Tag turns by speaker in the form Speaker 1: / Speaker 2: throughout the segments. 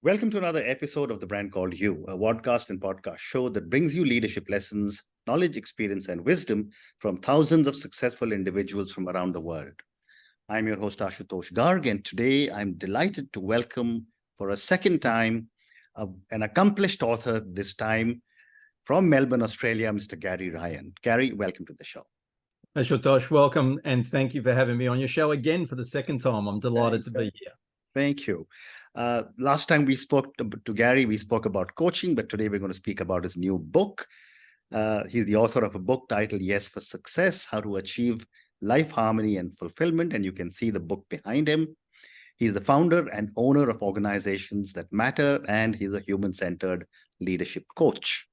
Speaker 1: Welcome to another episode of The Brand Called You, a podcast and podcast show that brings you leadership lessons, knowledge, experience, and wisdom from thousands of successful individuals from around the world. I'm your host, Ashutosh Garg, and today I'm delighted to welcome for a second time an accomplished author, this time from Melbourne, Australia, Mr. Gary Ryan. Gary, welcome to the show.
Speaker 2: Ashutosh, welcome, and thank you for having me on your show again for the second time. I'm delighted to be here.
Speaker 1: Thank you. Last time we spoke to Gary, we spoke about coaching, but today we're going to speak about his new book. He's the author of a book titled Yes for Success, How to Achieve Life Harmony and Fulfillment, and you can see the book behind him. He's the founder and owner of Organizations That Matter, and he's a human-centered leadership coach.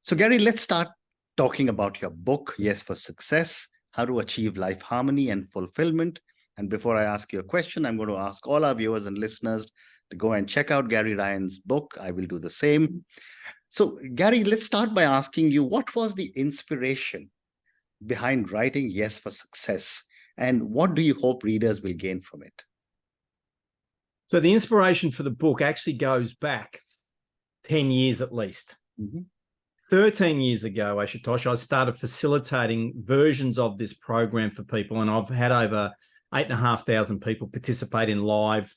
Speaker 1: So Gary, let's start talking about your book, Yes for Success, How to Achieve Life Harmony and Fulfillment. And before I ask you a question, I'm going to ask all our viewers and listeners to go and check out Gary Ryan's book. I will do the same. So Gary, let's start by asking you, what was the inspiration behind writing Yes for Success? And what do you hope readers will gain from it?
Speaker 2: So the inspiration for the book actually goes back 10 years at least. 13 years ago, Ashutosh, I started facilitating versions of this program for people, and I've had over 8,500 people participate in live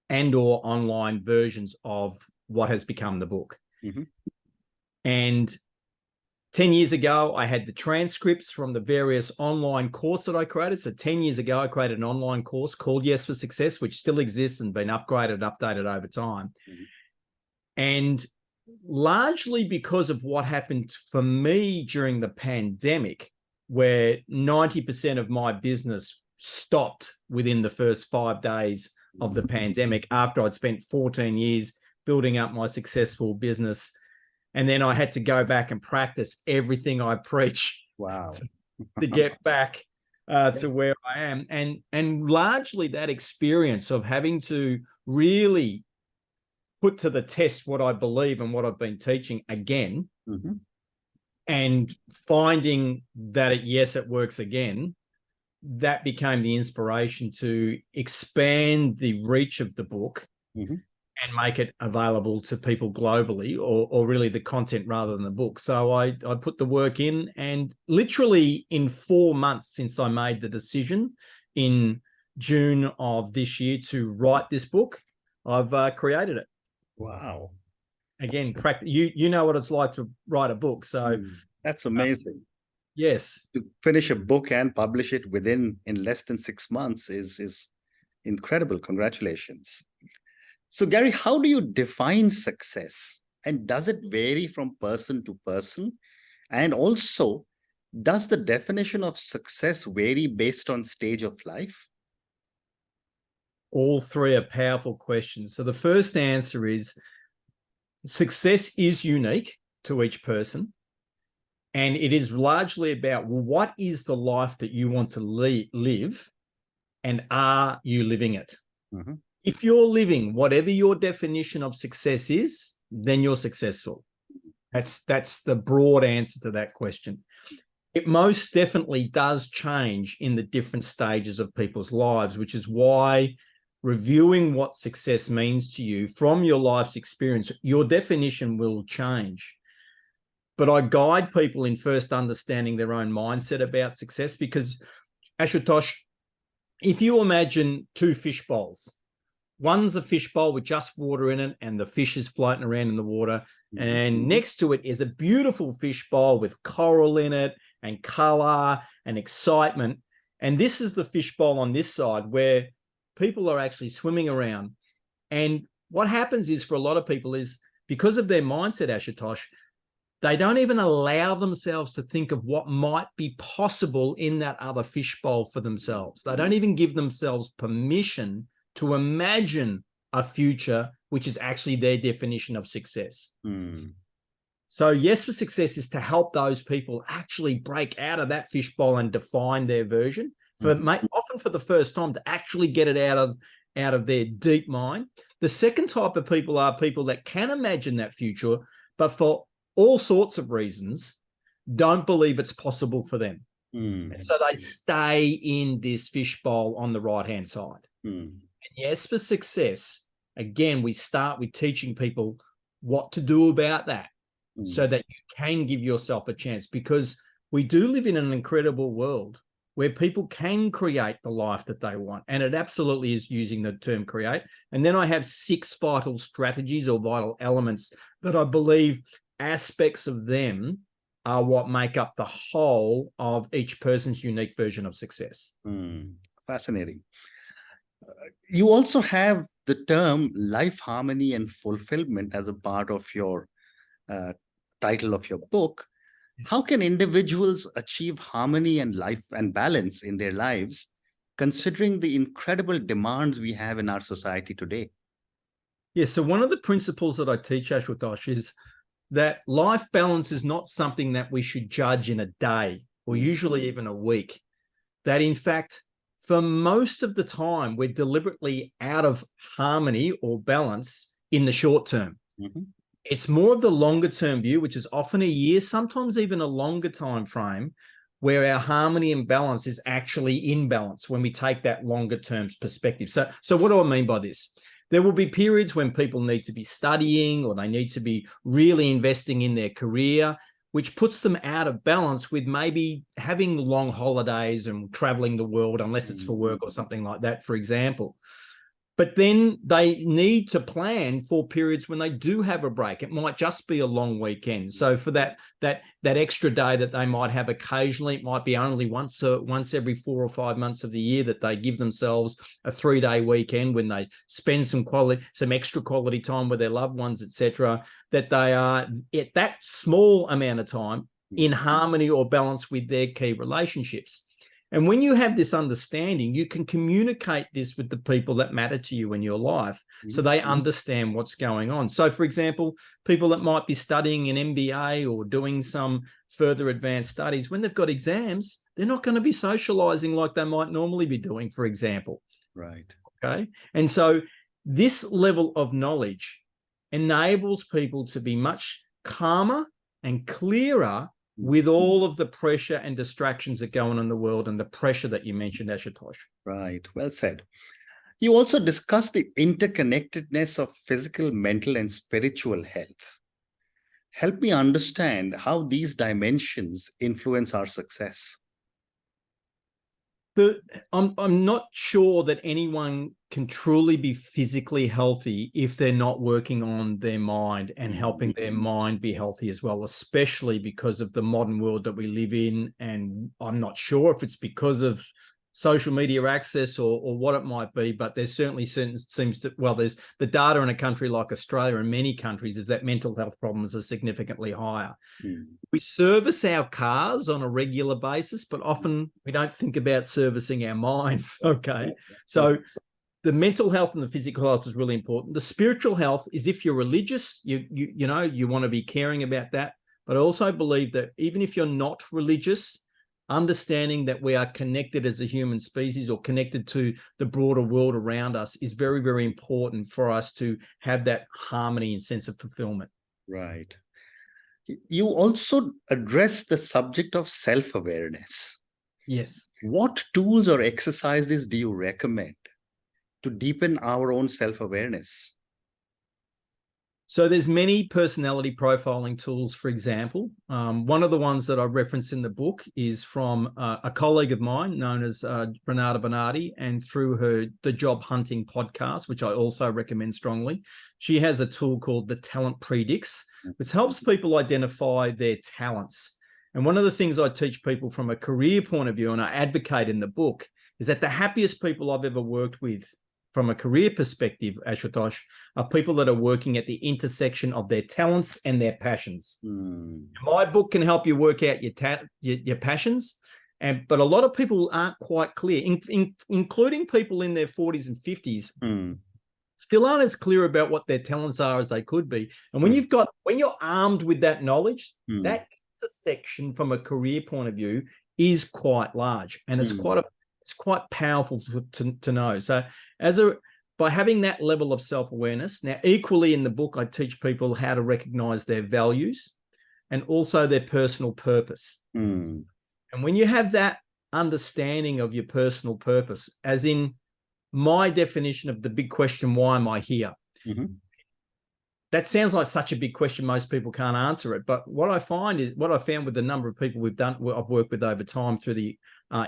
Speaker 2: and or online versions of what has become the book. And 10 years ago, I had the transcripts from the various online courses that I created. So 10 years ago, I created an online course called Yes for Success, which still exists and been upgraded, updated over time. And largely because of what happened for me during the pandemic, where 90% of my business stopped within the first 5 days of the pandemic after I'd spent 14 years building up my successful business. And then I had to go back and practice everything I preach to get back to where I am. And largely that experience of having to really put to the test what I believe and what I've been teaching again, and finding that, yes, it works again, that became the inspiration to expand the reach of the book and make it available to people globally, or really the content rather than the book. So I put the work in, and literally in 4 months since I made the decision in June of this year to write this book, I've created it.
Speaker 1: Wow.
Speaker 2: Again, you know what it's like to write a book. So
Speaker 1: that's amazing.
Speaker 2: Yes.
Speaker 1: To finish a book and publish it in less than 6 months is incredible. Congratulations. So Gary, how do you define success? And does it vary from person to person? And also, does the definition of success vary based on stage of life?
Speaker 2: All three are powerful questions. So the first answer is success is unique to each person. And it is largely about, well, what is the life that you want to live, and are you living it? If you're living whatever your definition of success is, then you're successful. That's the broad answer to that question. It most definitely does change in the different stages of people's lives, which is why reviewing what success means to you from your life's experience, your definition will change. But I guide people in first understanding their own mindset about success, because, Ashutosh, if you imagine two fish bowls, one's a fish bowl with just water in it and the fish is floating around in the water, and next to it is a beautiful fish bowl with coral in it and color and excitement. And this is the fish bowl on this side where people are actually swimming around. And what happens is, for a lot of people, is because of their mindset, Ashutosh, they don't even allow themselves to think of what might be possible in that other fishbowl for themselves. They don't even give themselves permission to imagine a future which is actually their definition of success. So Yes for Success is to help those people actually break out of that fishbowl and define their version, often for the first time, to actually get it out of their deep mind. The second type of people are people that can imagine that future, but for all sorts of reasons, don't believe it's possible for them. And so they stay in this fishbowl on the right-hand side. And Yes for Success again, we start with teaching people what to do about that so that you can give yourself a chance, because we do live in an incredible world where people can create the life that they want. And it absolutely is using the term create. And then I have 6 vital strategies or vital elements that I believe aspects of them are what make up the whole of each person's unique version of success.
Speaker 1: Fascinating. You also have the term life harmony and fulfillment as a part of your title of your book. How can individuals achieve harmony and life and balance in their lives, considering the incredible demands we have in our society today?
Speaker 2: Yeah, so one of the principles that I teach, Ashutosh, is that life balance is not something that we should judge in a day or usually even a week. That in fact, for most of the time, we're deliberately out of harmony or balance in the short term. It's more of the longer term view, which is often a year, sometimes even a longer time frame, where our harmony and balance is actually in balance when we take that longer term perspective. So what do I mean by this? There will be periods when people need to be studying or they need to be really investing in their career, which puts them out of balance with maybe having long holidays and traveling the world, unless it's for work or something like that, for example. But then they need to plan for periods when they do have a break. It might just be a long weekend. So for that extra day that they might have occasionally, it might be only once every 4 or 5 months of the year that they give themselves a 3-day weekend when they spend some extra quality time with their loved ones, etc. That they are at that small amount of time in harmony or balance with their key relationships. And when you have this understanding, you can communicate this with the people that matter to you in your life so they understand what's going on. So, for example, people that might be studying an MBA or doing some further advanced studies, when they've got exams, they're not going to be socializing like they might normally be doing, for example.
Speaker 1: Right.
Speaker 2: Okay. And so this level of knowledge enables people to be much calmer and clearer with all of the pressure and distractions that go on in the world and the pressure that you mentioned, Ashutosh.
Speaker 1: Right. Well said. You also discussed the interconnectedness of physical, mental, and spiritual health. Help me understand how these dimensions influence our success.
Speaker 2: I'm not sure that anyone can truly be physically healthy if they're not working on their mind and helping their mind be healthy as well, especially because of the modern world that we live in. And I'm not sure if it's because of social media access or what it might be, but there's certainly there's the data in a country like Australia and many countries is that mental health problems are significantly higher. We service our cars on a regular basis, but often we don't think about servicing our minds. Okay. So the mental health and the physical health is really important. The spiritual health is if you're religious, you want to be caring about that. But I also believe that even if you're not religious, understanding that we are connected as a human species or connected to the broader world around us is very, very important for us to have that harmony and sense of fulfillment.
Speaker 1: Right. You also address the subject of self-awareness.
Speaker 2: Yes.
Speaker 1: What tools or exercises do you recommend to deepen our own self-awareness?
Speaker 2: So there's many personality profiling tools, for example. One of the ones that I reference in the book is from a colleague of mine known as Renata Bernardi, and through the Job Hunting podcast, which I also recommend strongly. She has a tool called the Talent Predicts, which helps people identify their talents. And one of the things I teach people from a career point of view, and I advocate in the book, is that the happiest people I've ever worked with from a career perspective, Ashutosh, are people that are working at the intersection of their talents and their passions. My book can help you work out your passions, but a lot of people aren't quite clear, including people in their 40s and 50s, still aren't as clear about what their talents are as they could be. And when you're armed with that knowledge, that intersection from a career point of view is quite large, and it's quite powerful to know. So by having that level of self-awareness, now equally in the book, I teach people how to recognize their values and also their personal purpose. And when you have that understanding of your personal purpose, as in my definition of the big question, why am I here?
Speaker 1: Mhm.
Speaker 2: That sounds like such a big question. Most people can't answer it. But what I found with the number of people I've worked with over time through the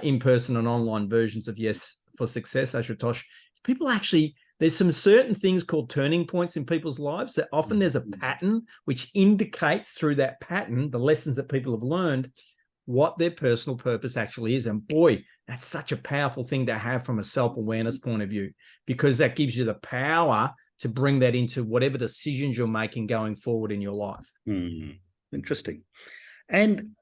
Speaker 2: in-person and online versions of Yes for Success, Ashutosh, people actually, there's some certain things called turning points in people's lives that often there's a pattern which indicates through that pattern, the lessons that people have learned, what their personal purpose actually is. And boy, that's such a powerful thing to have from a self-awareness point of view, because that gives you the power to bring that into whatever decisions you're making going forward in your life.
Speaker 1: Interesting. And,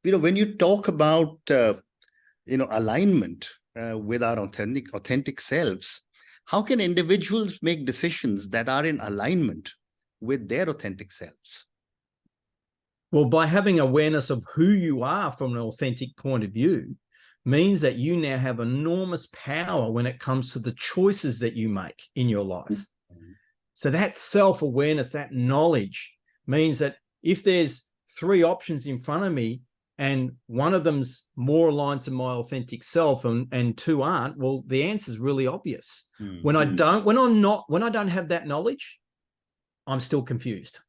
Speaker 1: when you talk about, alignment with our authentic selves, how can individuals make decisions that are in alignment with their authentic selves?
Speaker 2: Well, by having awareness of who you are from an authentic point of view means that you now have enormous power when it comes to the choices that you make in your life. So that self-awareness, that knowledge means that if there's 3 options in front of me and one of them's more aligned to my authentic self and 2 aren't, well, the answer's really obvious. When I don't have that knowledge, I'm still confused.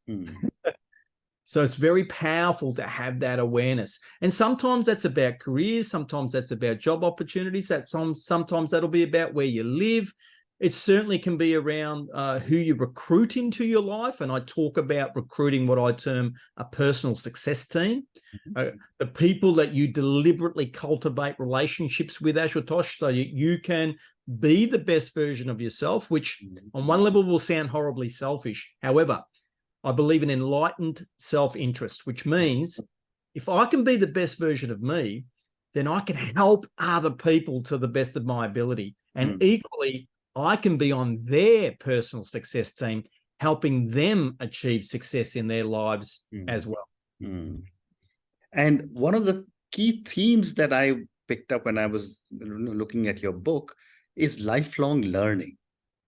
Speaker 2: So it's very powerful to have that awareness. And sometimes that's about careers. Sometimes that's about job opportunities. Sometimes that'll be about where you live. It certainly can be around who you recruit into your life. And I talk about recruiting what I term a personal success team. The people that you deliberately cultivate relationships with, Ashutosh, so you can be the best version of yourself, which on one level will sound horribly selfish. However, I believe in enlightened self-interest, which means if I can be the best version of me, then I can help other people to the best of my ability. And equally, I can be on their personal success team, helping them achieve success in their lives as well.
Speaker 1: And one of the key themes that I picked up when I was looking at your book is lifelong learning.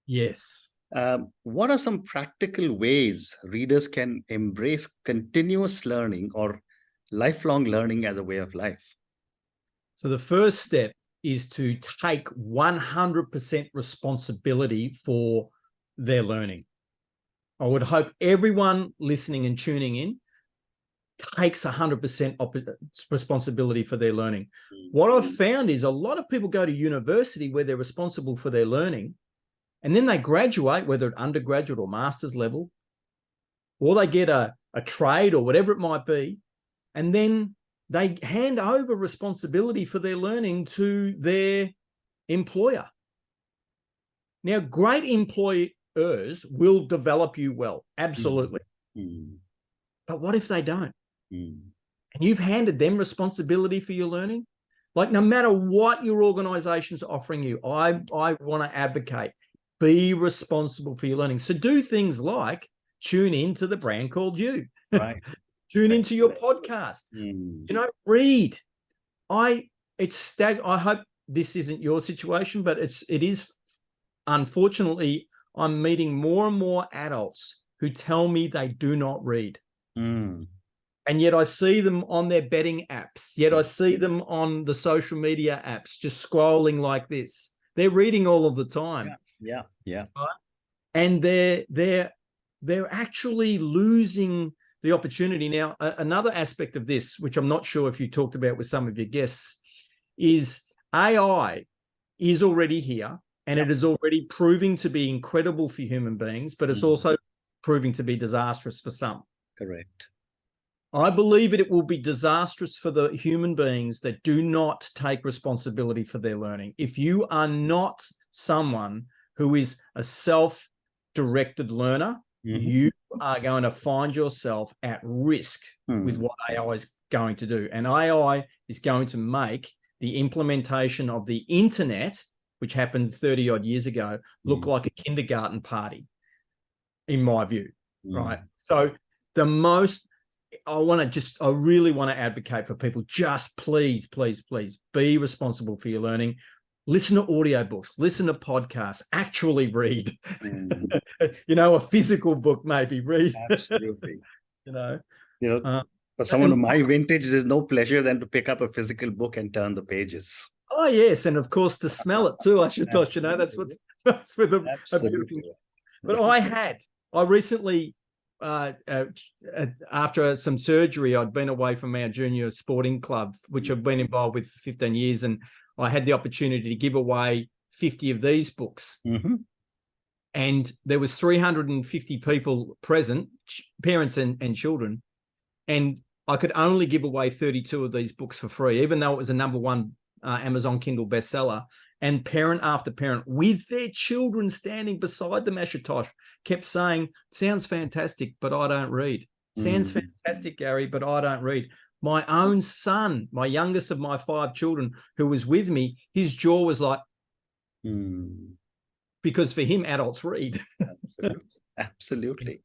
Speaker 2: Yes.
Speaker 1: What are some practical ways readers can embrace continuous learning or lifelong learning as a way of life?
Speaker 2: So the first step is to take 100% responsibility for their learning. I would hope everyone listening and tuning in takes 100% responsibility for their learning. What I've found is a lot of people go to university where they're responsible for their learning, and then they graduate, whether at undergraduate or master's level, or they get a trade or whatever it might be, and then they hand over responsibility for their learning to their employer. Now, great employers will develop you well, absolutely. But what if they don't? And you've handed them responsibility for your learning? Like, no matter what your organization's offering you, I want to advocate, be responsible for your learning. So do things like tune into the brand called you.
Speaker 1: Right.
Speaker 2: Tune into your podcast. Read. I hope this isn't your situation, but it is. Unfortunately, I'm meeting more and more adults who tell me they do not read. And yet I see them on their betting apps. Yet I see them on the social media apps, just scrolling like this. They're reading all of the time.
Speaker 1: Yeah.
Speaker 2: Right? And they're actually losing the opportunity. Now, another aspect of this, which I'm not sure if you talked about with some of your guests, is AI is already here, and it is already proving to be incredible for human beings, but it's also proving to be disastrous for some.
Speaker 1: Correct.
Speaker 2: I believe it will be disastrous for the human beings that do not take responsibility for their learning. If you are not someone who is a self-directed learner, you are going to find yourself at risk with what AI is going to do. And AI is going to make the implementation of the internet, which happened 30 odd years ago, look like a kindergarten party, in my view, right? So I really want to advocate for people, just please be responsible for your learning. Listen to audiobooks, listen to podcasts, actually read, a physical book, maybe read.
Speaker 1: Absolutely. For someone of my vintage, there's no pleasure than to pick up a physical book and turn the pages.
Speaker 2: Oh yes, and of course to smell it too. That's what's with a beautiful. But I recently, after some surgery, I'd been away from our junior sporting club, which I've been involved with for 15 years. And I had the opportunity to give away 50 of these books.
Speaker 1: Mm-hmm.
Speaker 2: And there was 350 people present, parents and children. And I could only give away 32 of these books for free, even though it was a #1 Amazon Kindle bestseller. And parent after parent with their children standing beside them, Ashutosh, kept saying, sounds fantastic, but I don't read. Sounds fantastic, Gary, but I don't read. My own son, my youngest of my 5 children, who was with me, his jaw was like, because for him, adults read.
Speaker 1: Absolutely.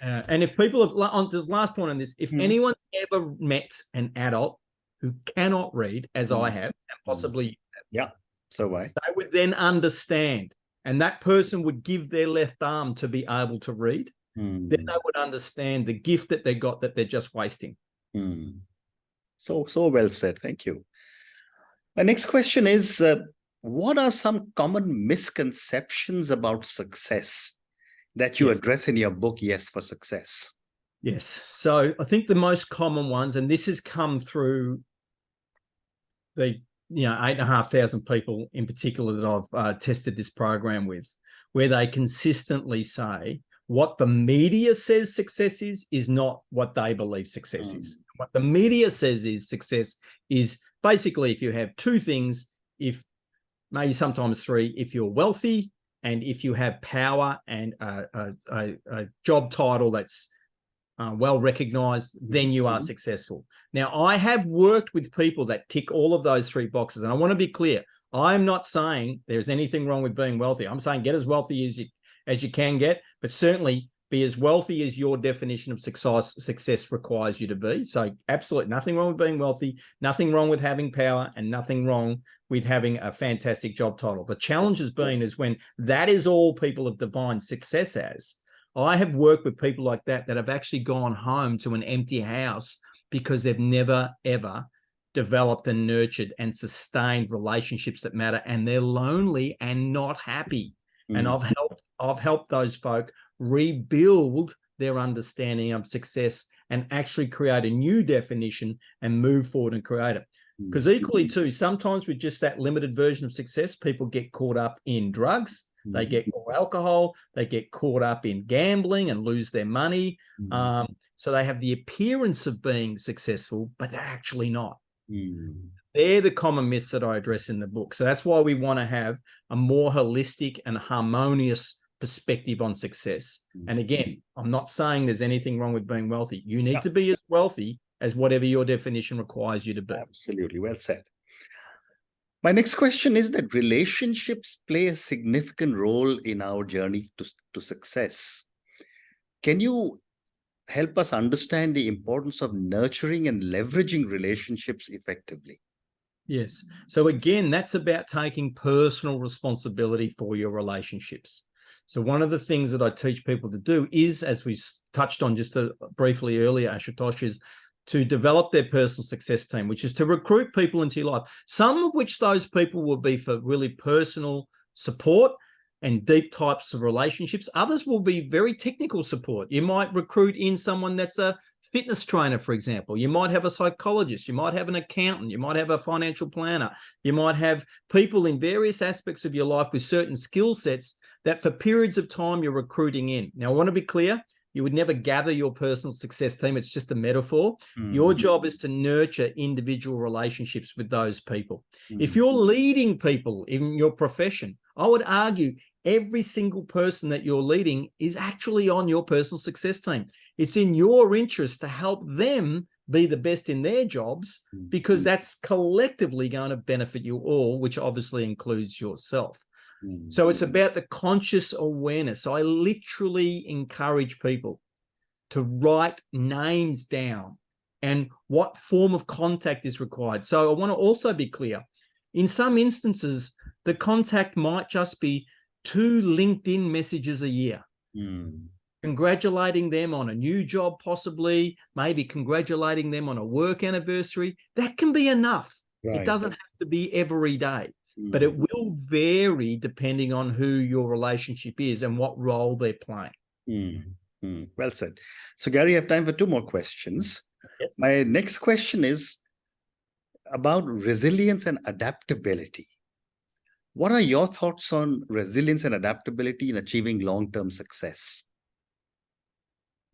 Speaker 2: And if people have, on this last point on this, if anyone's ever met an adult who cannot read, as I have, and possibly they would then understand, and that person would give their left arm to be able to read, then they would understand the gift that they got that they're just wasting.
Speaker 1: So well said. Thank you. My next question is, what are some common misconceptions about success that you address in your book, Yes for Success?
Speaker 2: Yes. So I think the most common ones, and this has come through the 8,500 people in particular that I've tested this program with, where they consistently say what the media says success is not what they believe success is. What the media says is success is basically if you have 2 things, if maybe sometimes 3, if you're wealthy and if you have power and a job title that's well recognized, then you are successful. Now, I have worked with people that tick all of those 3 boxes. And I want to be clear. I'm not saying there's anything wrong with being wealthy. I'm saying get as wealthy as you can get, but certainly be as wealthy as your definition of success requires you to be. So absolutely nothing wrong with being wealthy, nothing wrong with having power, and nothing wrong with having a fantastic job title. The challenge has been is when that is all people have defined success as. I have worked with people like that have actually gone home to an empty house because they've never, ever developed and nurtured and sustained relationships that matter, and they're lonely and not happy. And I've helped those folk rebuild their understanding of success and actually create a new definition and move forward and create it. Because equally too, sometimes with just that limited version of success, people get caught up in drugs, they get alcohol, they get caught up in gambling and lose their money. So they have the appearance of being successful, but they're actually not. They're the common myths that I address in the book. So that's why we want to have a more holistic and harmonious perspective on success. And again, I'm not saying there's anything wrong with being wealthy. You need to be as wealthy as whatever your definition requires you to be.
Speaker 1: Absolutely. Well said. My next question is that relationships play a significant role in our journey to success. Can you help us understand the importance of nurturing and leveraging relationships effectively?
Speaker 2: Yes. So again, that's about taking personal responsibility for your relationships. So one of the things that I teach people to do is, as we touched on just briefly earlier, Ashutosh, is to develop their personal success team, which is to recruit people into your life, some of which those people will be for really personal support and deep types of relationships. Others will be very technical support. You might recruit in someone that's a fitness trainer, for example. You might have a psychologist, you might have an accountant, you might have a financial planner, you might have people in various aspects of your life with certain skill sets that for periods of time you're recruiting in. Now, I want to be clear, you would never gather your personal success team. It's just a metaphor. Your job is to nurture individual relationships with those people. If you're leading people in your profession, I would argue every single person that you're leading is actually on your personal success team. It's in your interest to help them be the best in their jobs, because that's collectively going to benefit you all, which obviously includes yourself. So it's about the conscious awareness. I literally encourage people to write names down and what form of contact is required. So I want to also be clear. In some instances, the contact might just be 2 LinkedIn messages a year. Congratulating them on a new job, possibly, maybe congratulating them on a work anniversary. That can be enough. It doesn't have to be every day. but it will vary depending on who your relationship is and what role they're playing.
Speaker 1: Well said. So, Gary, I have time for two more questions.
Speaker 2: Yes.
Speaker 1: My next question is about resilience and adaptability. What are your thoughts on resilience and adaptability in achieving long-term success?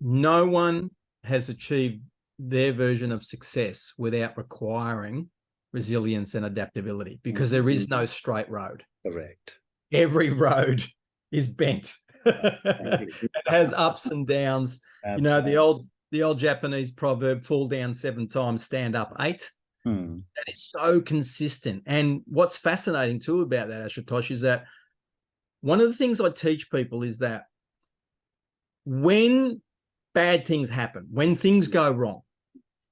Speaker 2: No one has achieved their version of success without requiring resilience and adaptability, because there is no straight road.
Speaker 1: Correct.
Speaker 2: Every road is bent. It has ups and downs.
Speaker 1: Absolutely.
Speaker 2: You know, the old Japanese proverb, fall down 7 times, stand up 8. That is so consistent. And what's fascinating too about that, Ashutosh, is that one of the things I teach people is that when bad things happen, when things go wrong,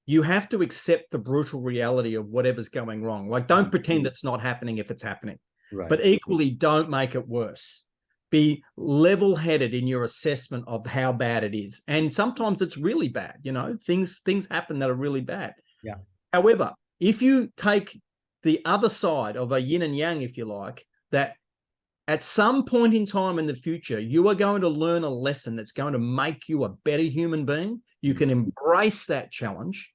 Speaker 2: you have to accept the brutal reality of whatever's going wrong. Like, don't pretend it's not happening if it's happening. Right. But equally, don't make it worse. Be level-headed in your assessment of how bad it is. And sometimes it's really bad. You know, things happen that are really bad.
Speaker 1: Yeah.
Speaker 2: However, if you take the other side of a yin and yang, if you like, that at some point in time in the future, you are going to learn a lesson that's going to make you a better human being. You can embrace that challenge.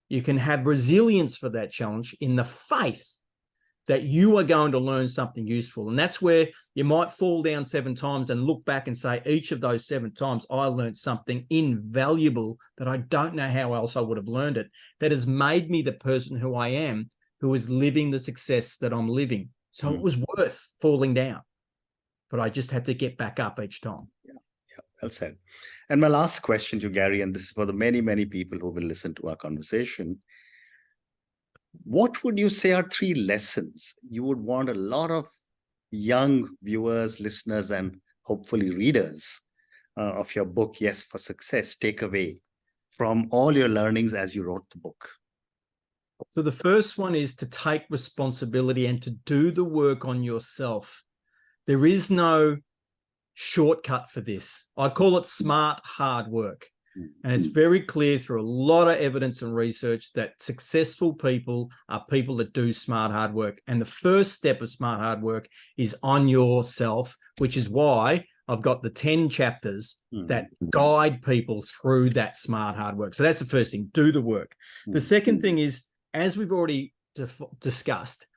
Speaker 2: You can have resilience for that challenge in the faith that you are going to learn something useful. And that's where you might fall down 7 times and look back and say, each of those 7 times, I learned something invaluable that I don't know how else I would have learned it, that has made me the person who I am, who is living the success that I'm living. So it was worth falling down, but I just had to get back up each time.
Speaker 1: Yeah, well said. And my last question to Gary, and this is for the many, many people who will listen to our conversation. What would you say are 3 lessons you would want a lot of young viewers, listeners, and hopefully readers of your book, Yes for Success, take away from all your learnings as you wrote the book?
Speaker 2: So the first one is to take responsibility and to do the work on yourself. There is no shortcut for this. I call it smart, hard work. And it's very clear through a lot of evidence and research that successful people are people that do smart, hard work. And the first step of smart, hard work is on yourself, which is why I've got the 10 chapters that guide people through that smart, hard work. So that's the first thing, do the work. The second thing is, as we've already discussed,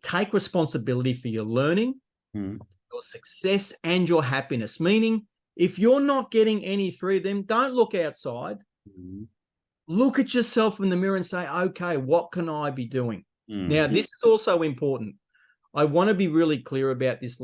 Speaker 2: take responsibility for your learning, your success, and your happiness. Meaning, if you're not getting any 3 of them, don't look outside. Look at yourself in the mirror and say, okay, what can I be doing? Now, this is also important. I want to be really clear about this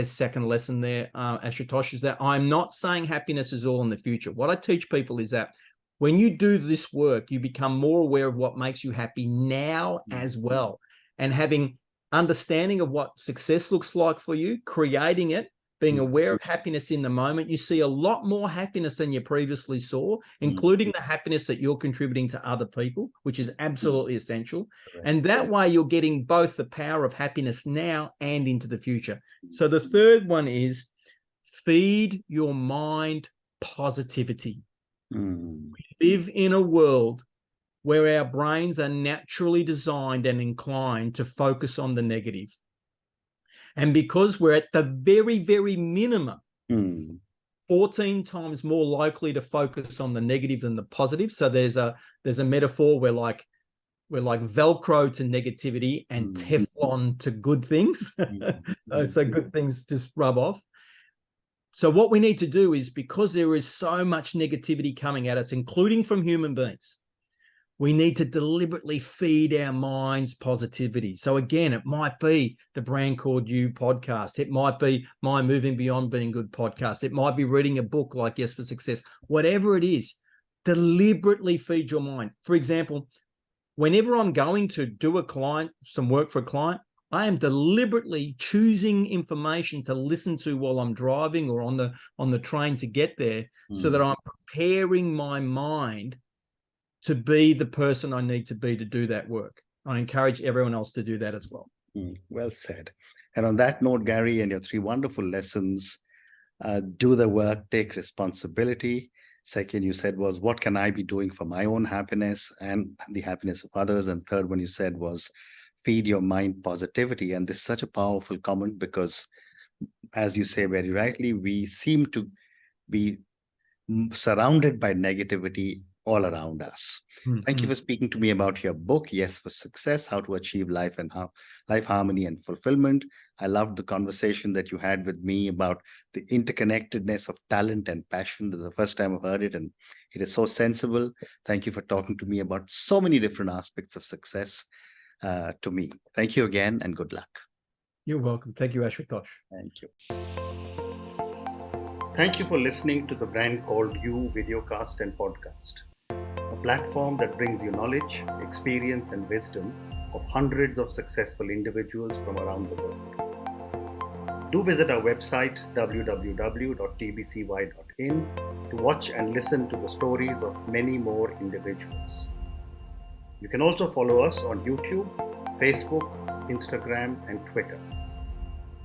Speaker 2: second lesson there, Ashutosh, is that I'm not saying happiness is all in the future. What I teach people is that when you do this work, you become more aware of what makes you happy now as well. And having understanding of what success looks like for you, creating it, being aware of happiness in the moment, you see a lot more happiness than you previously saw, including the happiness that you're contributing to other people, which is absolutely essential. And that way you're getting both the power of happiness now and into the future. So the third one is feed your mind positivity. We live in a world where our brains are naturally designed and inclined to focus on the negative. And because we're at the very, very minimum, 14 times more likely to focus on the negative than the positive. So there's a metaphor where we're like Velcro to negativity and Teflon to good things. So good things just rub off. So what we need to do is, because there is so much negativity coming at us, including from human beings, we need to deliberately feed our minds positivity. So again, it might be the Brand Called You podcast. It might be my Moving Beyond Being Good podcast. It might be reading a book like Yes for Success. Whatever it is, deliberately feed your mind. For example, whenever I'm going to do some work for a client, I am deliberately choosing information to listen to while I'm driving or on the train to get there, so that I'm preparing my mind to be the person I need to be to do that work. I encourage everyone else to do that as well.
Speaker 1: Well said. And on that note, Gary, and your 3 wonderful lessons, do the work, take responsibility. Second, you said was, what can I be doing for my own happiness and the happiness of others? And third one you said was, feed your mind positivity. And this is such a powerful comment because, as you say very rightly, we seem to be surrounded by negativity all around us. Thank you for speaking to me about your book, Yes for Success, How to Achieve Life and Life Harmony and Fulfillment. I loved the conversation that you had with me about the interconnectedness of talent and passion. This is the first time I've heard it, and it is so sensible. Thank you for talking to me about so many different aspects of success to me. Thank you again, and good luck.
Speaker 2: You're welcome. Thank you, Ashutosh.
Speaker 1: Thank you. Thank you for listening to the Brand Called You videocast and podcast, a platform that brings you knowledge, experience, and wisdom of hundreds of successful individuals from around the world. Do visit our website www.tbcy.in to watch and listen to the stories of many more individuals. You can also follow us on YouTube, Facebook, Instagram, and Twitter.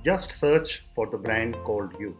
Speaker 1: Just search for the Brand Called You.